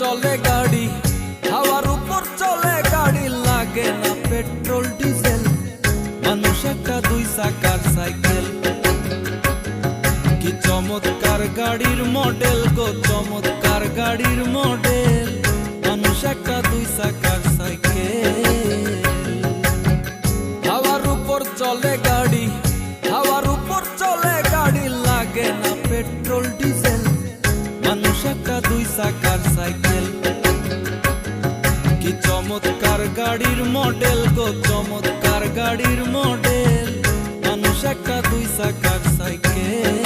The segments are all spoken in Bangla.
চলে গাড়ি, হাওয়ার উপর চলে গাড়ি, লাগে না পেট্রোল ডিজেল, মানুষ একটা দুই চাকার সাইকেল। কি চমৎকার গাড়ির মডেল গো, চমৎকার গাড়ির মডেল, মানুষ একটা দুই চাকার সাইকেল। হাওয়ার উপর চলে গাড়ি, হাওয়ার উপর চলে গাড়ি, লাগে না পেট্রোল ডিজেল, মানুষ একটা দুই চাকার সাইকেল। কি চমৎকার গাড়ির মডেল গো, চমৎকার গাড়ির মডেল, মানুষ একটা দুই চাকার সাইকেল।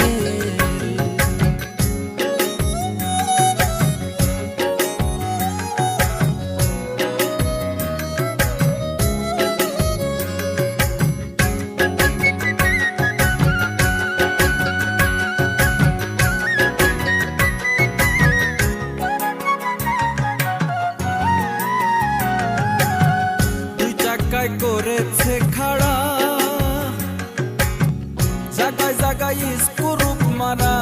করেছে খাড়া, জায়গায় জায়গায় স্ক্রুপ মারা,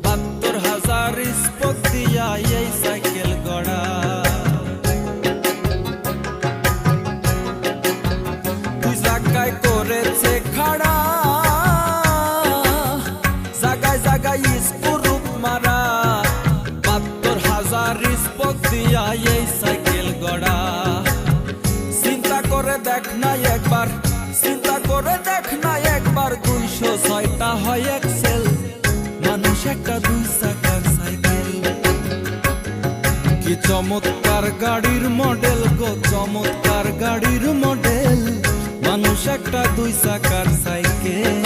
৭২,০০০ স্পোক দিয়া এই সাইকেল গড়া। দুই জায়গায় করেছে খাড়া, জায়গায় জায়গায় স্ক্রুপ মারা, ৭২,০০০ স্পোক দিয়া এই সাইকেল গড়া। চিন্তা করে দেখ না একবার, চিন্তা করে দেখ না একবার, ২০৬টা হয় এক্সেল, মানুষ একটা দুই চাকার সাইকেল। কি চমৎকার গাড়ির মডেল গো, চমৎকার গাড়ির মডেল, মানুষ একটা দুই চাকার সাইকেল।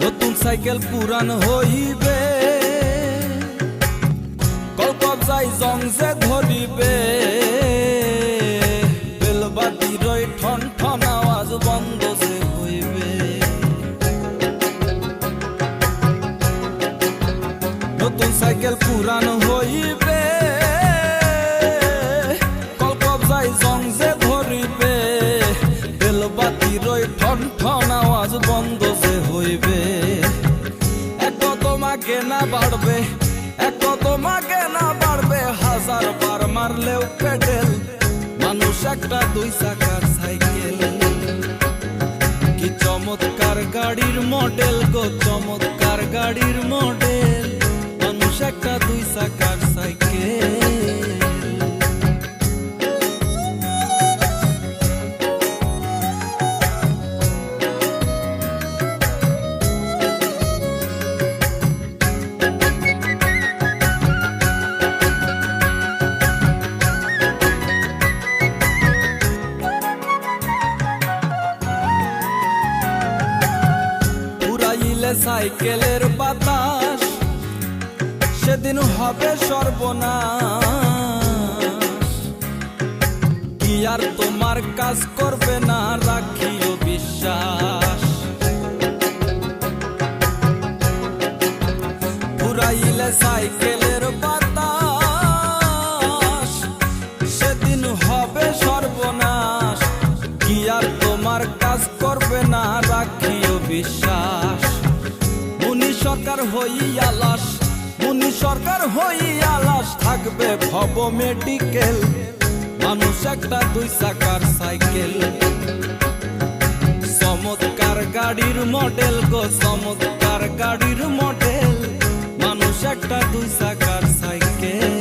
নতুন সাইকেল পুরান হইবে, কলকবজাই জং যে ধরিবে, বেলবাতির ঠন ঠন আওয়াজ বন্ধ যে হইবে। নতুন সাইকেল পুরান হইবে, কলকবজাই জং যে ধরিবে, বেলবাতির ঠন ঠন আওয়াজ বন্ধ যে হইবে। এত তোমাকে না বাড়বে, এত তোমাকে না বাড়বে, ১০০০ বার মারলেও পেডেল, মানুষ একটা দুই চাকার সাইকেল। কি চমৎকার গাড়ির মডেল গো, চমৎকার গাড়ির মডেল, মানুষ একটা দুই চাকার সাইকেল। সাইকেলের বাতাস সেদিন হবে সর্বনাশ, কি আর তোমার কাজ করবে না, রাখিও বিশ্বাস। পুরাইলে সাইকেলের বাতাস সেদিন হবে সর্বনাশ, কি আর তোমার কাজ করবে না, রাখিও বিশ্বাস। মুনি সরকার হইয়া লাশ, মুনি সরকার হইয়া লাশ, থাকবে ভব মেডিকেল, মানুষ একটা দুই চাকার সাইকেল। চমৎকার গাড়ির মডেল গো, চমৎকার গাড়ির মডেল, মানুষ একটা দুই চাকার সাইকেল।